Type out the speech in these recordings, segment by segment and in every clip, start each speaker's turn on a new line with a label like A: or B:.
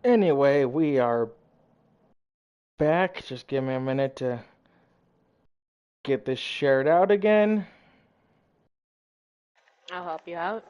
A: Anyway, we are back. Just give me a minute to get this shared out again.
B: I'll help you out.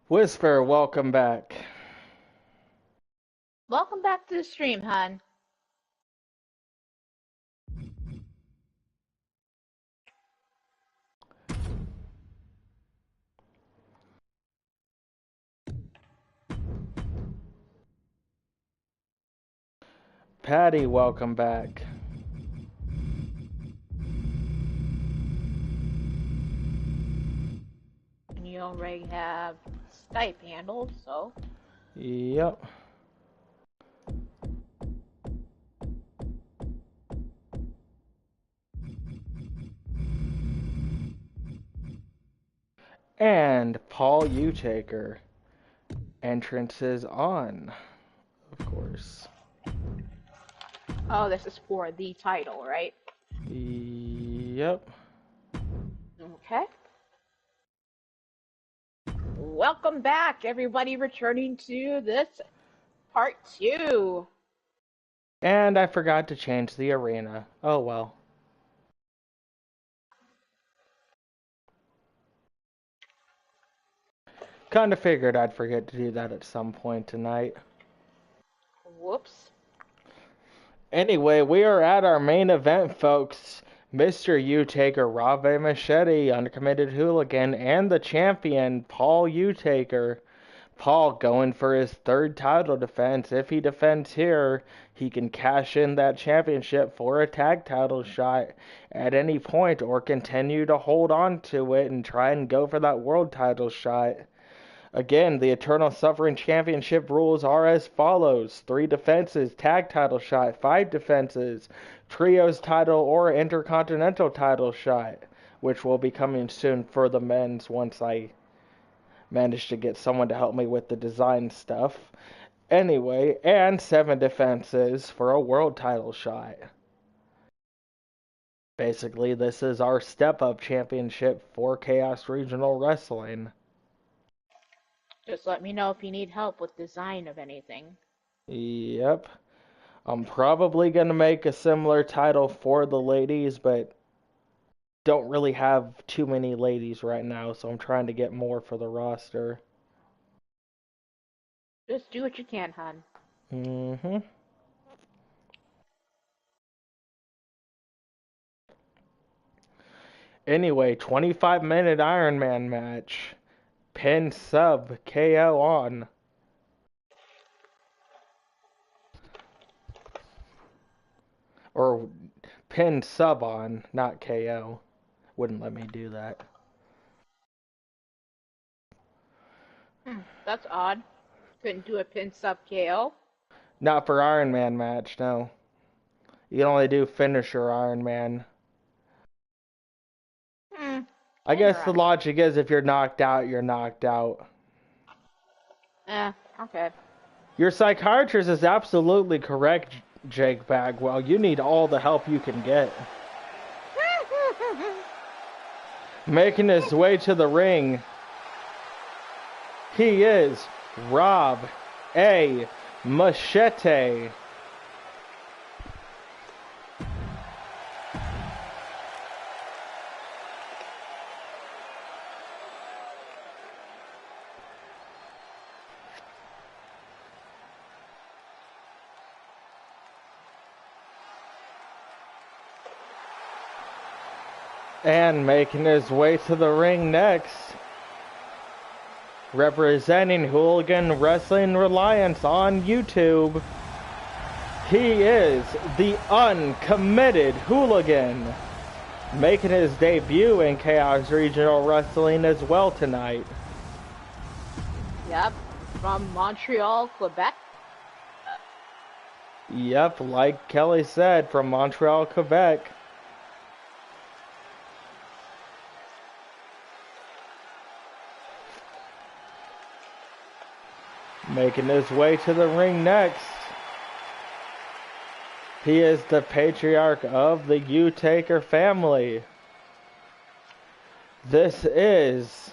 A: Whisper, welcome back.
B: Welcome back to the stream, hon.
A: Patty, welcome back.
B: And you already have Skype handled, so.
A: Yep. And Paul Utaker. Entrances on, of course.
B: Oh, this is for the title, right?
A: Yep.
B: Okay. Welcome back, everybody returning to this part 2.
A: And I forgot to change the arena. Oh well. Kinda figured I'd forget to do that at some point tonight.
B: Whoops.
A: Anyway, we are at our main event, folks. Mr. Utaker, Rave Machete, Uncommitted Hooligan, and the champion, Paul Utaker. Paul going for his third title defense. If he defends here, he can cash in that championship for a tag title shot at any point or continue to hold on to it and try and go for that world title shot. Again, the Eternal Suffering Championship rules are as follows: 3 defenses, tag title shot, 5 defenses, trios title or intercontinental title shot, which will be coming soon for the men's once I manage to get someone to help me with the design stuff. Anyway, and 7 defenses for a world title shot. Basically, this is our step-up championship for Chaos Regional Wrestling.
B: Just let me know if you need help with design of anything.
A: Yep. I'm probably going to make a similar title for the ladies, but don't really have too many ladies right now, so I'm trying to get more for the roster.
B: Just do what you can, hon.
A: Mm-hmm. Anyway, 25-minute Iron Man match. Pin sub KO on. Or pin sub on, not KO. Wouldn't let me do that.
B: That's odd. Couldn't do a pin sub KO.
A: Not for Iron Man match, no. You can only do finisher Iron Man. I guess the logic is if you're knocked out, you're knocked out.
B: Okay.
A: Your psychiatrist is absolutely correct, Jake Bagwell. You need all the help you can get. Making his way to the ring, he is Rob A. Machete. And making his way to the ring next, representing Hooligan Wrestling Reliance on YouTube, he is the Uncommitted Hooligan. making his debut in Chaos Regional Wrestling as well tonight.
B: Yep, from Montreal, Quebec.
A: Yep, like Kelly said, from Montreal, Quebec. Making his way to the ring next. He is the patriarch of the U-Taker family. This is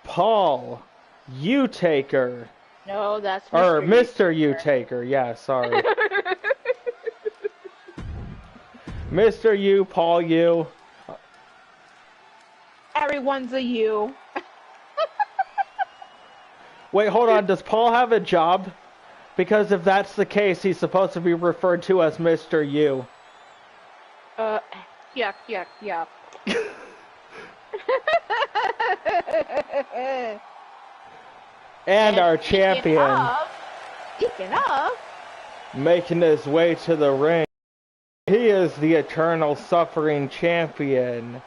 A: Paul U-Taker.
B: No, that's
A: Or
B: Mr.
A: Mr. U-Taker, yeah, sorry. Mr. U, Paul U.
B: Everyone's a you.
A: Wait, hold on, does Paul have a job? Because if that's the case, he's supposed to be referred to as Mr. U.
B: Yuck, yuck, yuck.
A: And our champion.
B: Speaking of,
A: making his way to the ring. He is the eternal suffering champion.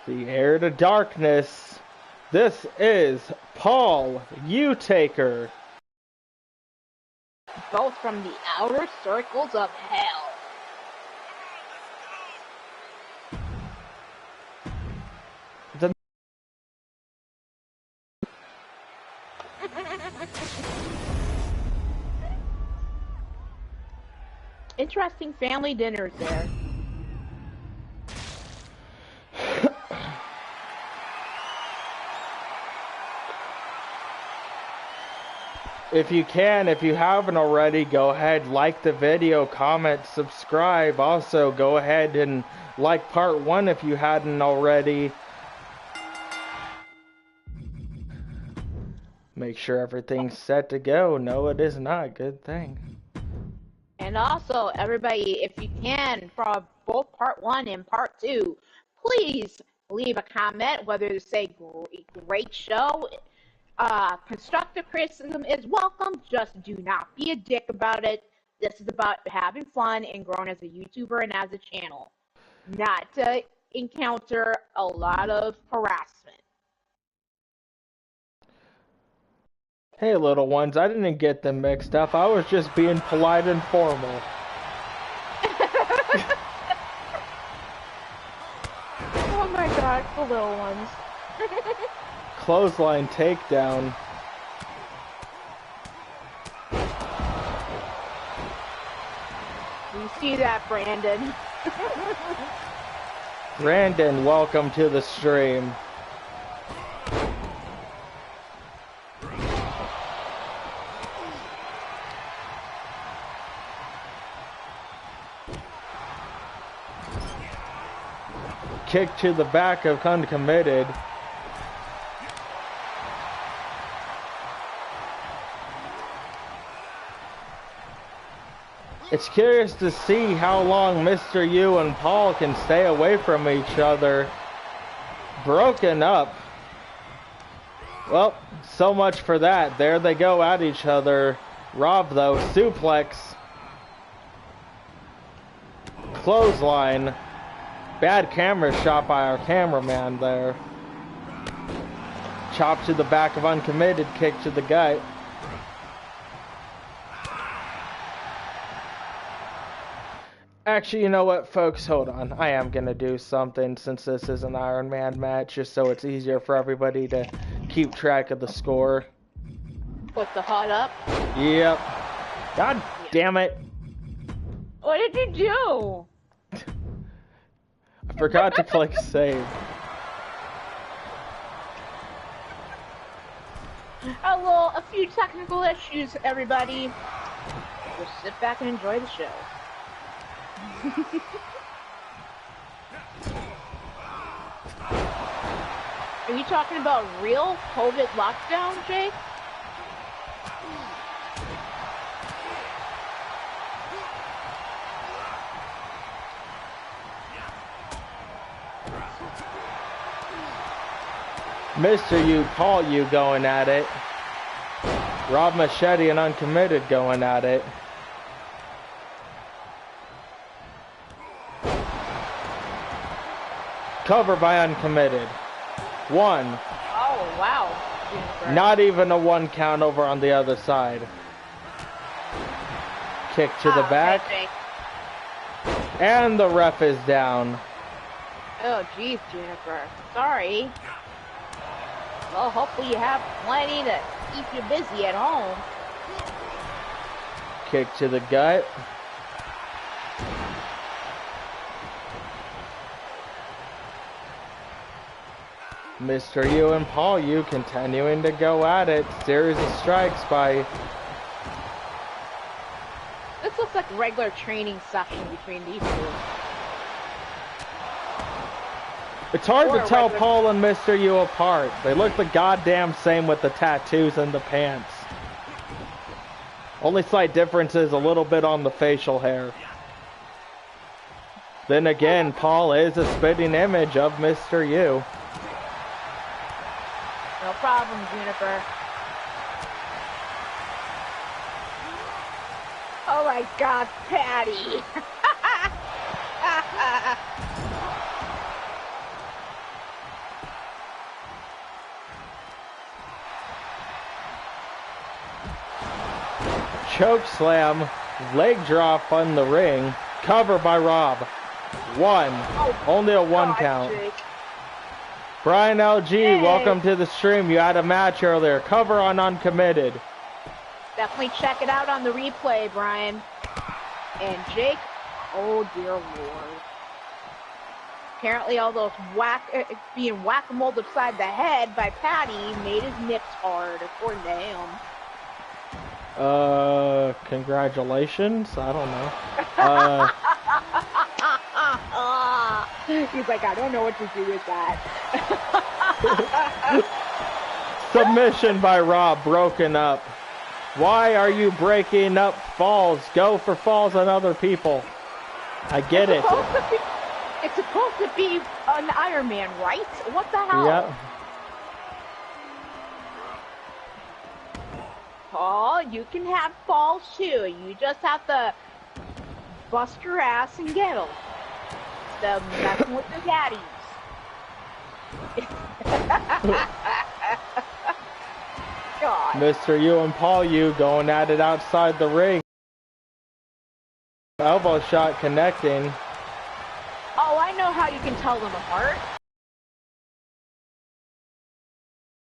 A: The heir to darkness. This is Paul U-Taker.
B: both from the outer circles of hell.
A: The
B: Interesting family dinners there.
A: If you can, if you haven't already, go ahead, like the video, comment, subscribe. Also, go ahead and like part 1 if you hadn't already. Make sure everything's set to go. No, it is not. Good thing.
B: And also, everybody, if you can, for both part 1 and part 2, please leave a comment, whether to say great show. Constructive criticism is welcome, just do not be a dick about it. This is about having fun and growing as a YouTuber and as a channel, not to encounter a lot of harassment.
A: Hey, little ones, I didn't get them mixed up. I was just being polite and formal.
B: Oh my god, the little ones.
A: Clothesline takedown.
B: You see that, Brandon?
A: Brandon, welcome to the stream. Kick to the back of Uncommitted. It's curious to see how long Mr. U and Paul can stay away from each other. Broken up. Well, so much for that. There they go at each other. Rob, though, suplex. Clothesline. Bad camera shot by our cameraman there. Chop to the back of Uncommitted, kick to the gut. Actually, you know what, folks? Hold on. I am going to do something since this is an Iron Man match, just so it's easier for everybody to keep track of the score.
B: Put the hot up?
A: Yep. God damn it.
B: What did you do?
A: I forgot to click save.
B: A few technical issues, everybody. Just sit back and enjoy the show. Are you talking about real COVID lockdown, Jake?
A: Mr. U, Paul U going at it. Rob Machete and Uncommitted going at it. Cover by Uncommitted. 1.
B: Oh, wow. Juniper.
A: Not even a 1 count over on the other side. Kick to the back.
B: Okay,
A: And the ref is down.
B: oh, geez, Juniper. Sorry. Well, hopefully you have plenty to keep you busy at home.
A: Kick to the gut. Mr. Yu and Paul Yu continuing to go at it. Series of strikes by...
B: This looks like a regular training session between these two.
A: It's hard to tell
B: regular...
A: Paul and Mr. Yu apart. They look the goddamn same with the tattoos and the pants. Only slight difference is a little bit on the facial hair. Then again, Paul is a spitting image of Mr. Yu.
B: No problem, Juniper. Oh my God, Patty!
A: Choke slam, leg drop on the ring, cover by Rob. 1, only a 1 count.
B: Jake.
A: Brian LG,
B: hey.
A: Welcome to the stream. You had a match earlier. Cover on Uncommitted.
B: Definitely check it out on the replay, Brian. And Jake, oh dear Lord. Apparently all those being whack-a-mole upside the head by Patty made his nips hard, according to him.
A: Congratulations? I don't know.
B: He's like, I don't know what to do with that.
A: Submission by Rob, broken up. Why are you breaking up falls? Go for falls on other people. I get it.
B: It's supposed to be an Iron Man, right? What the hell?
A: Yep.
B: Paul, you can have falls too. You just have to bust your ass and get them. Instead of messing with the daddies. God.
A: Mr. Yu and Paul Yu going at it outside the ring. Elbow shot connecting.
B: Oh, I know how you can tell them apart.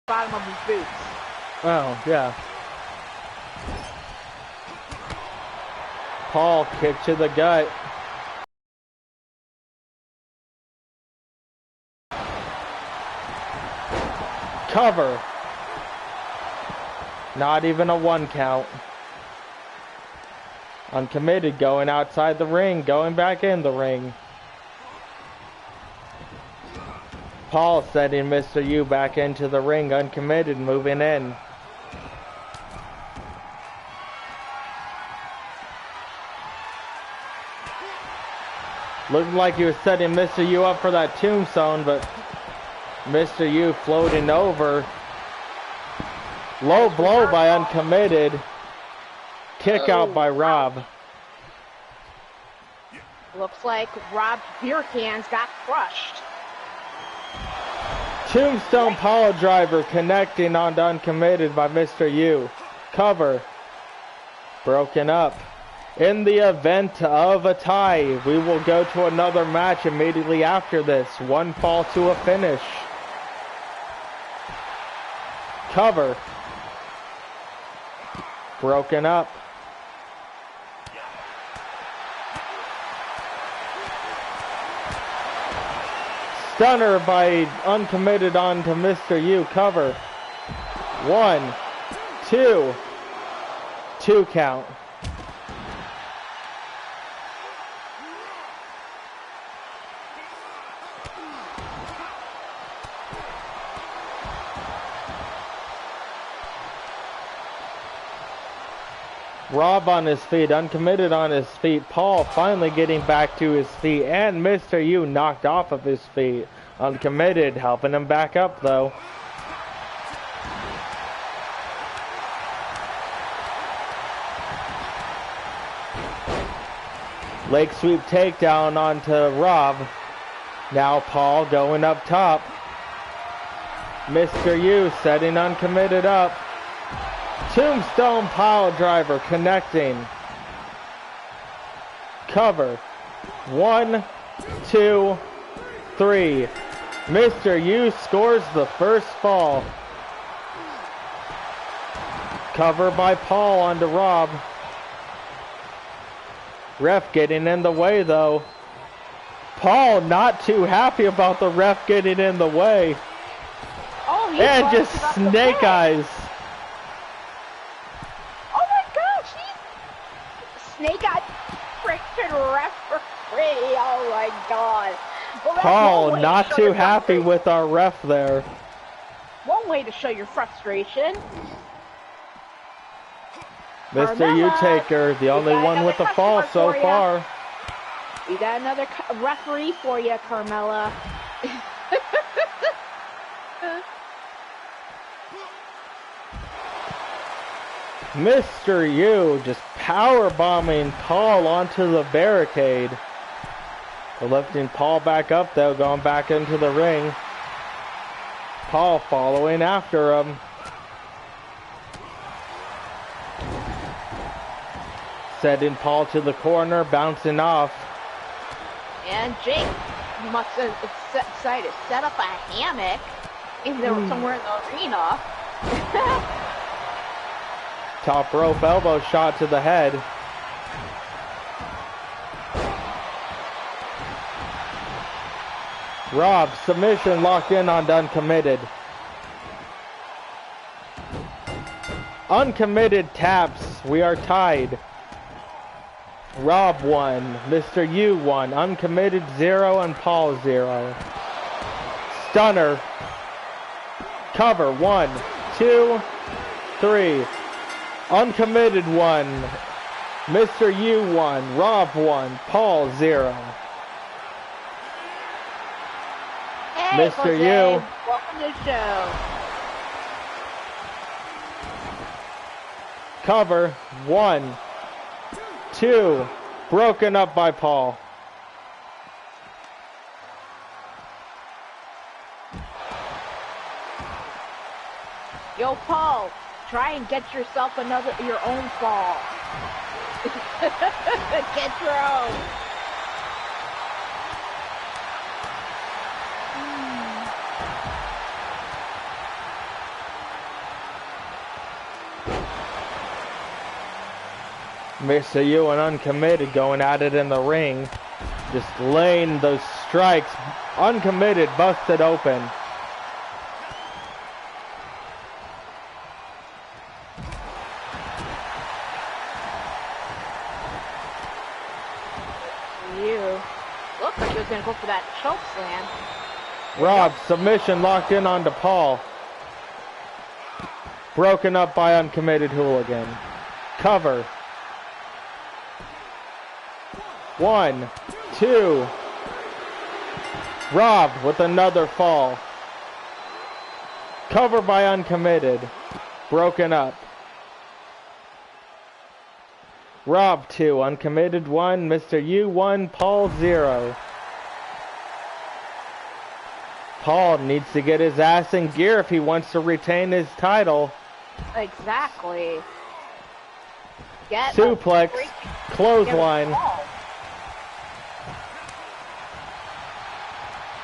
B: Bottom of his boots.
A: Oh, yeah. Paul kick to the gut. Cover. Not even a 1 count. Uncommitted going outside the ring, going back in the ring. Paul sending Mr. Yu back into the ring, Uncommitted moving in. Looked like he was setting Mr. Yu up for that tombstone, but Mr. Yu floating over. Low blow by Uncommitted. Kick out by Rob.
B: Looks like Rob's beer cans got crushed.
A: Tombstone power driver connecting onto Uncommitted by Mr. Yu. Cover. Broken up. In the event of a tie, we will go to another match immediately after this. 1 fall to a finish. Cover. Broken up. Stunner by Uncommitted onto Mr. Yu. Cover. 1, 2. 2 count. Rob on his feet, Uncommitted on his feet, Paul finally getting back to his feet, and Mr. Yu knocked off of his feet. Uncommitted helping him back up though. Leg sweep takedown onto Rob. Now Paul going up top. Mr. U setting uncommitted up. Tombstone pile driver connecting. Cover. 1, 2, 3. Mr. U scores the first fall. Cover by Paul onto Rob. Ref getting in the way though. Paul not too happy about the ref getting in the way.
B: Oh,
A: and just snake eyes.
B: Oh my gosh, he's snake eye freaking referee. Oh my god. Well,
A: Paul not too happy with our ref there.
B: One way to show your frustration.
A: Mr. U-Taker, the only one with the fall so far.
B: We got another referee for you, Carmella.
A: Mr. U just power bombing Paul onto the barricade. Lifting Paul back up though, going back into the ring. Paul following after him. Setting Paul to the corner, bouncing off.
B: And Jake must have decided to set up a hammock somewhere in the arena.
A: Top rope elbow shot to the head. Rob, submission locked in on uncommitted. Uncommitted taps, we are tied. Rob 1, Mr. U 1, uncommitted 0, and Paul 0. Stunner. Cover 1, 2, 3. Uncommitted 1, Mr. U 1, Rob 1, Paul 0.
B: Hey,
A: Mr.
B: Jose,
A: U.
B: welcome to the show.
A: Cover 1, 2, broken up by Paul.
B: Yo, Paul, try and get yourself your own fall. Get your own.
A: Mr. U and uncommitted going at it in the ring. Just laying those strikes. Uncommitted, busted open.
B: Looks like he was going to go for that choke slam.
A: Rob, submission locked in onto Paul. Broken up by uncommitted hooligan. Cover. 1, 2. Rob with another fall. Cover by uncommitted. Broken up. Rob 2, uncommitted 1, Mr. U 1, Paul 0. Paul needs to get his ass in gear if he wants to retain his title.
B: Exactly. Get
A: suplex, clothesline.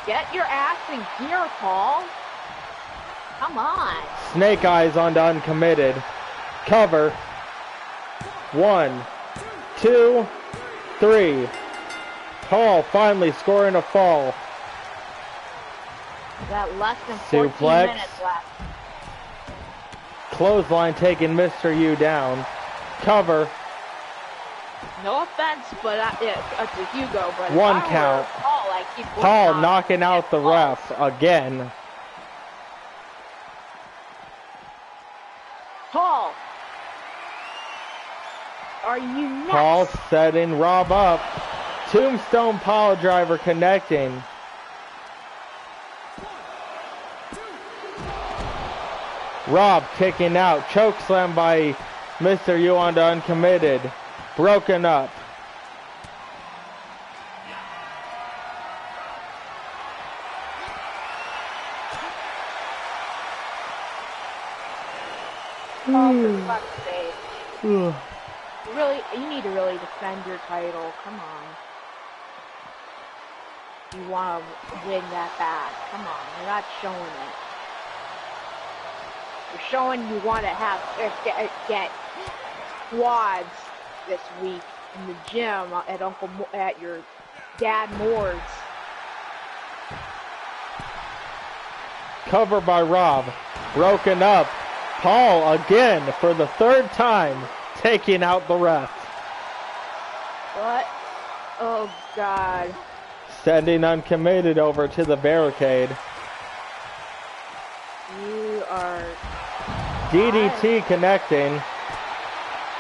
B: Get your ass in gear, Paul. Come on.
A: Snake eyes onto uncommitted. Cover. 1, 2, 3. Paul finally scoring a fall.
B: We got less than 14
A: suplex.
B: minutes left.
A: Clothesline taking Mr. U down. Cover.
B: No offense, but to Hugo, but
A: one count. Paul knocking out the ref again.
B: Paul, are you next?
A: Paul setting Rob up. Tombstone pile driver connecting. Rob kicking out. Chokeslam by Mr. U onto uncommitted. Broken up.
B: Paul, for fuck's sake. You need to really defend your title. Come on. You want to win that bad. Come on, you're not showing it. You're showing you want to get quads this week in the gym at your dad Moore's.
A: Cover by Rob. Broken up. Paul again for the third time taking out the ref.
B: What? Oh God.
A: Sending Uncommitted over to the barricade.
B: You are...
A: DDT connecting.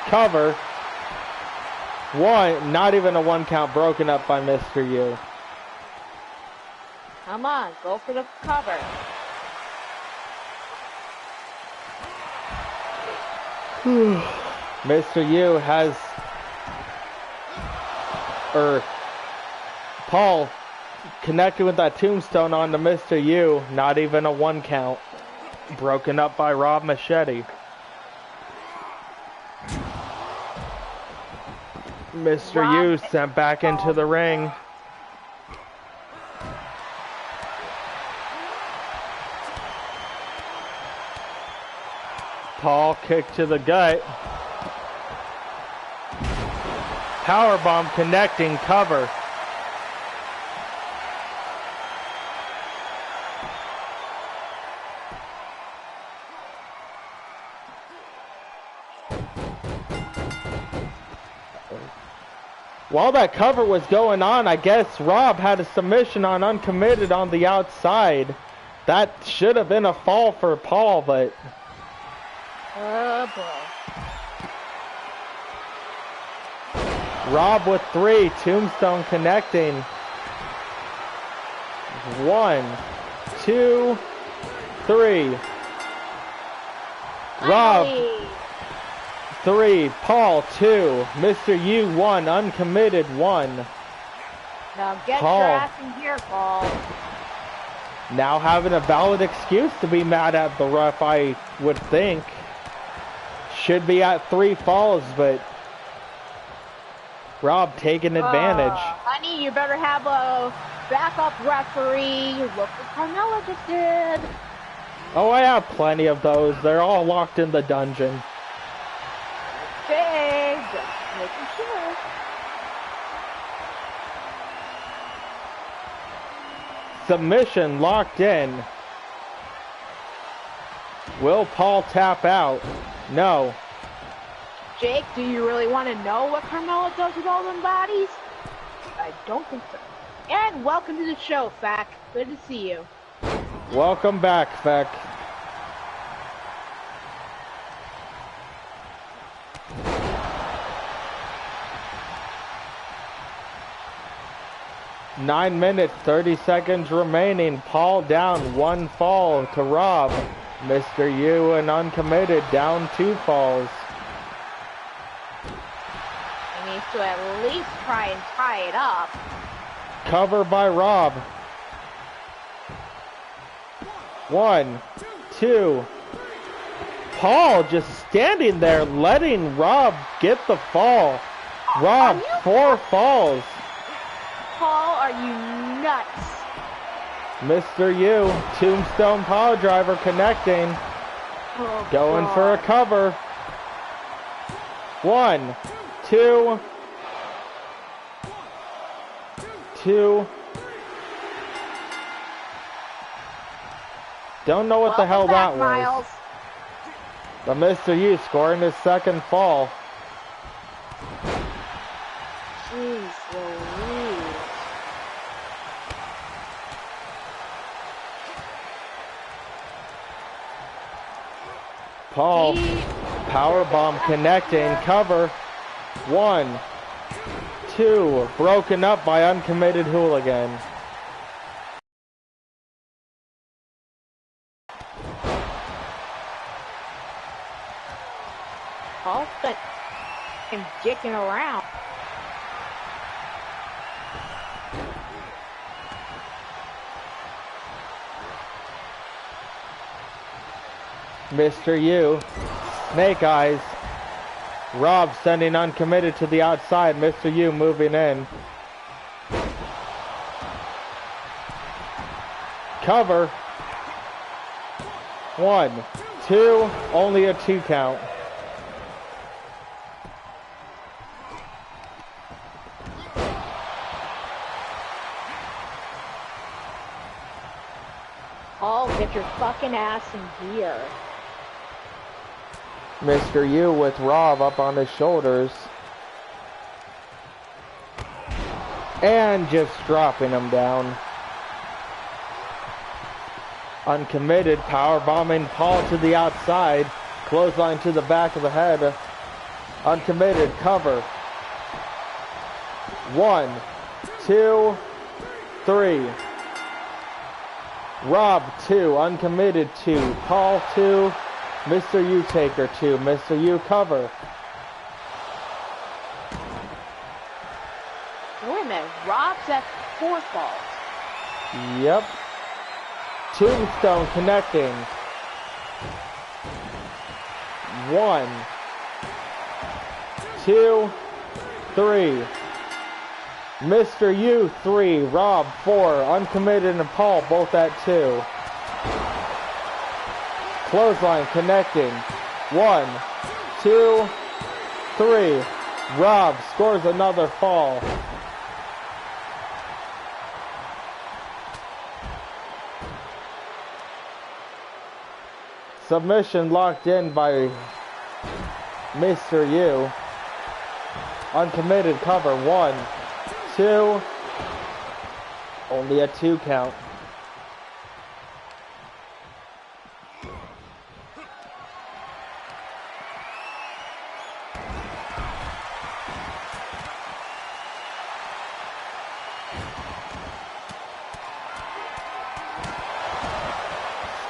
A: Cover. One, not even a one count, broken up by Mr. U.
B: Come on, go for the cover.
A: Mr. U has... Paul connected with that tombstone onto Mr. U. Not even a one count. Broken up by Rob Machete. Mr. U sent back into the ring. Paul kick to the gut. Powerbomb connecting, cover. While that cover was going on, I guess Rob had a submission on Uncommitted on the outside. That should have been a fall for Paul, but...
B: Oh boy.
A: Rob with 3, Tombstone connecting. 1, 2, 3. Rob 3, Paul 2, Mr. U 1, Uncommitted 1.
B: Now get
A: Paul,
B: your ass in here, Paul.
A: Now having a valid excuse to be mad at the ref, I would think. Should be at 3 falls, but Rob taking advantage.
B: Honey, you better have a backup referee. Look what Carmella just did.
A: Oh, I have plenty of those. They're all locked in the dungeon.
B: Okay, just making sure.
A: Submission locked in. Will Paul tap out? No.
B: Jake, do you really want to know what Carmella does with all them bodies? I don't think so. And welcome to the show, Fack. Good to see you.
A: Welcome back, Feck. Nine minutes, 30 seconds remaining. Paul down 1 fall to Rob. Mr. U and Uncommitted down 2 falls.
B: He needs to at least try and tie it up.
A: Cover by Rob. 1, 2. Paul just standing there letting Rob get the fall. Rob, 4 falls.
B: Paul, are you nuts?
A: Mr. U, Tombstone Power Driver connecting.
B: Oh,
A: Going
B: God.
A: for a cover. 1, 2. 2. Don't know what the hell
B: back,
A: that
B: Miles.
A: was. But Mr. U scoring his 2nd fall.
B: Jeez Louise.
A: Paul, powerbomb connecting, cover. 1, 2, broken up by Uncommitted Hooligan.
B: Paul's got him dicking around.
A: Mr. U Snake Eyes. Rob sending Uncommitted to the outside. Mr. U moving in. Cover. 1, 2, only a 2 count.
B: Paul, get your fucking ass in gear.
A: Mr. U with Rob up on his shoulders. And just dropping him down. Uncommitted, power bombing Paul to the outside. Clothesline to the back of the head. Uncommitted, cover. 1, 2, 3. Rob 2, Uncommitted 2, Paul 2, Mr. U Taker 2, Mr. U cover.
B: Wait a minute, Rob's at 4 falls.
A: Yep. Tombstone connecting. 1, 2, 3. Mr. U 3, Rob 4, Uncommitted and Paul both at 2. Clothesline connecting. 1, 2, 3. Rob scores another fall. Submission locked in by Mr. U. Uncommitted cover. 1, 2. Only a 2 count.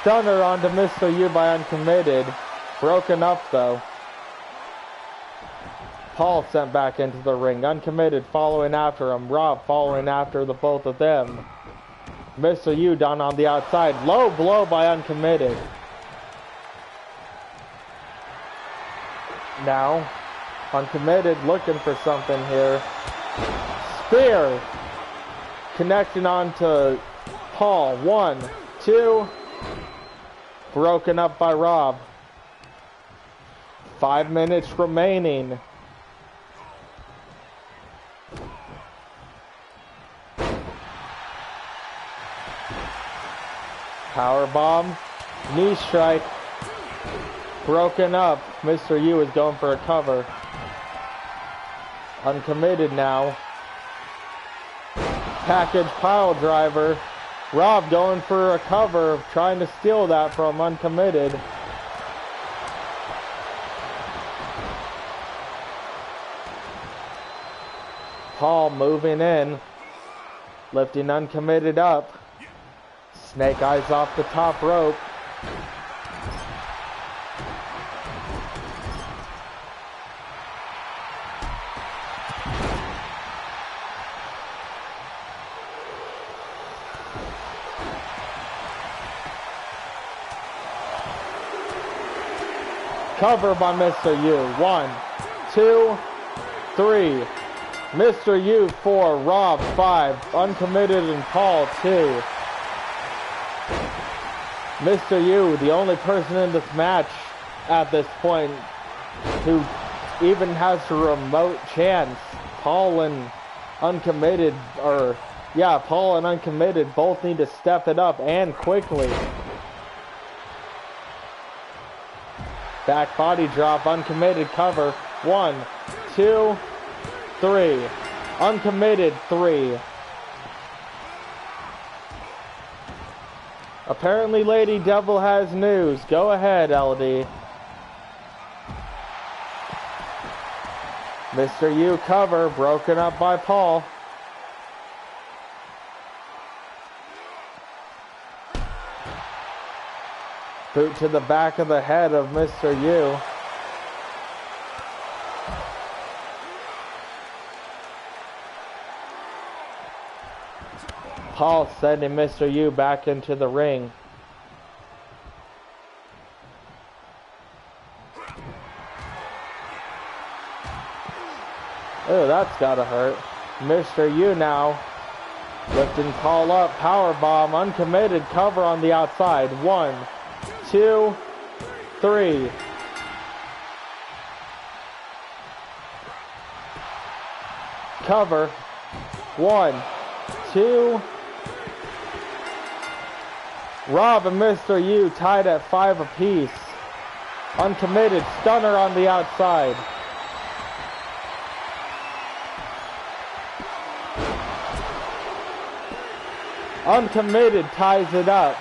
A: Stunner onto Mr. U by Uncommitted. Broken up though. Paul sent back into the ring. Uncommitted following after him. Rob following after the both of them. Mr. U down on the outside. Low blow by Uncommitted. Now, Uncommitted looking for something here. Spear. Connecting onto Paul. 1, 2. Broken up by Rob. 5 minutes remaining. Power bomb. Knee strike. Broken up. Mr. U is going for a cover. Uncommitted now. Package pile driver. Rob going for a cover, trying to steal that from Uncommitted. Paul moving in, lifting Uncommitted up. Snake Eyes off the top rope. Cover by Mr. U. 1, 2, 3. Mr. U 4, Rob 5, Uncommitted and Paul 2. Mr. U, the only person in this match at this point who even has a remote chance. Paul and Uncommitted, Paul and Uncommitted both need to step it up and quickly. Back body drop, Uncommitted cover. 1, 2, 3. Uncommitted 3. Apparently Lady Devil has news. Go ahead, LD. Mr. U cover, broken up by Paul. Boot to the back of the head of Mr. U. Paul sending Mr. U back into the ring. Oh, that's gotta hurt. Mr. U now. Lifting Paul up. Power bomb. Uncommitted. Cover on the outside. 1, 2, 3. Cover. 1, 2. Rob and Mr. U tied at 5 apiece. Uncommitted. Stunner on the outside. Uncommitted ties it up.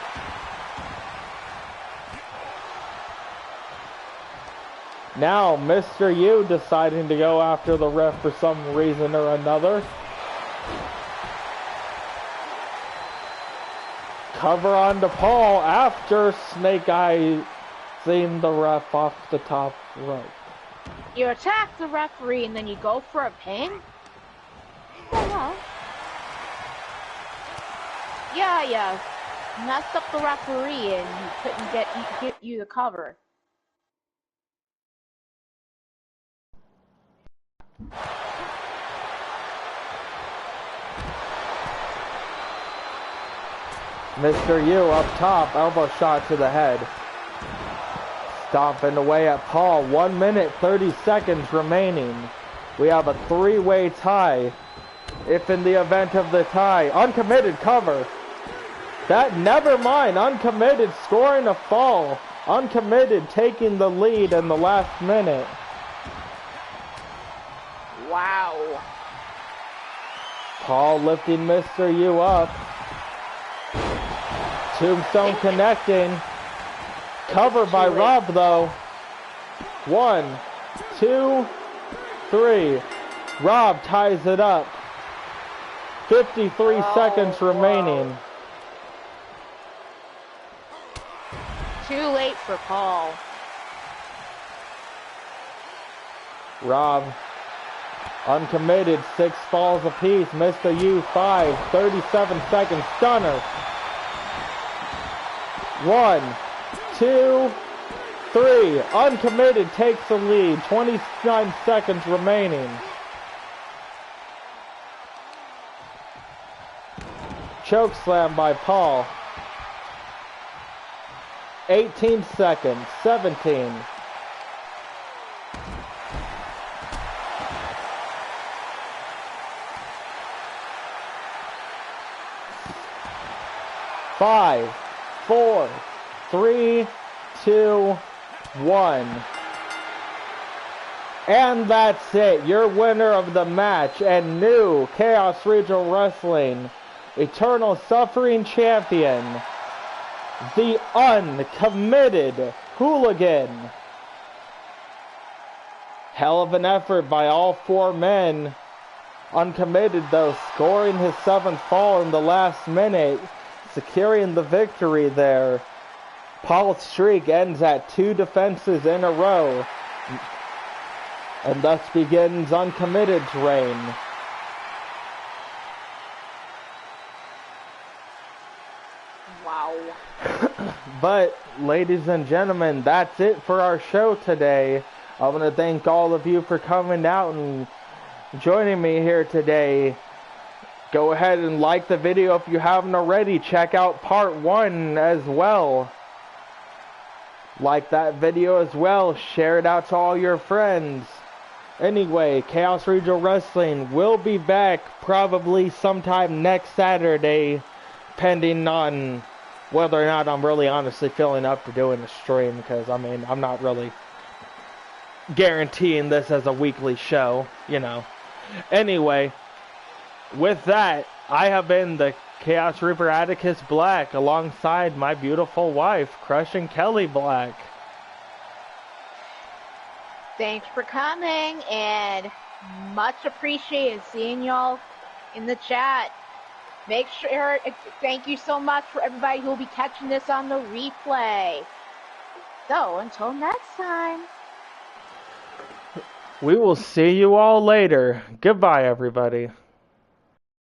A: Now Mr. U deciding to go after the ref for some reason or another. Cover on to Paul after Snake Eye seeing the ref off the top rope.
B: You attack the referee and then you go for a pin? Oh, yeah, messed up the referee and he couldn't get you the cover.
A: Mr. U up top, elbow shot to the head. Stomping away at Paul, 1 minute, 30 seconds remaining. We have a 3-way tie. If in the event of the tie, uncommitted cover. That, never mind, uncommitted scoring a fall. Uncommitted taking the lead in the last minute.
B: Wow.
A: Paul lifting Mr. U up. Tombstone connecting. Cover by Rob though. 1, 2, 3. Rob ties it up. 53 seconds remaining.
B: Too late for Paul.
A: Rob uncommitted, 6 falls apiece. Mr. U 5, 37 seconds. Stunner. 1, 2, 3. Uncommitted takes the lead. 29 seconds remaining. Choke slam by Paul. 18 seconds. 17. 5, 4, 3, 2, 1. And that's it. Your winner of the match and new Chaos Regional Wrestling Eternal Suffering Champion, the Uncommitted Hooligan. Hell of an effort by all 4 men. Uncommitted though, scoring his 7th fall in the last minute, securing the victory there. Paul's streak ends at 2 defenses in a row, and thus begins Uncommitted's reign.
B: Wow.
A: But, ladies and gentlemen, that's it for our show today. I want to thank all of you for coming out and joining me here today. Go ahead and like the video if you haven't already. Check out part 1 as well. Like that video as well. Share it out to all your friends. Anyway, Chaos Regional Wrestling will be back probably sometime next Saturday, pending on whether or not I'm really honestly feeling up to doing a stream, because I mean, I'm not really guaranteeing this as a weekly show, you know. Anyway, with that, I have been the Chaos Reaper Atticus Black alongside my beautiful wife, Crushing Kelly Black.
B: Thanks for coming, and much appreciated seeing y'all in the chat. Make sure, thank you so much for everybody who will be catching this on the replay. So, until next time.
A: We will see you all later. Goodbye, everybody.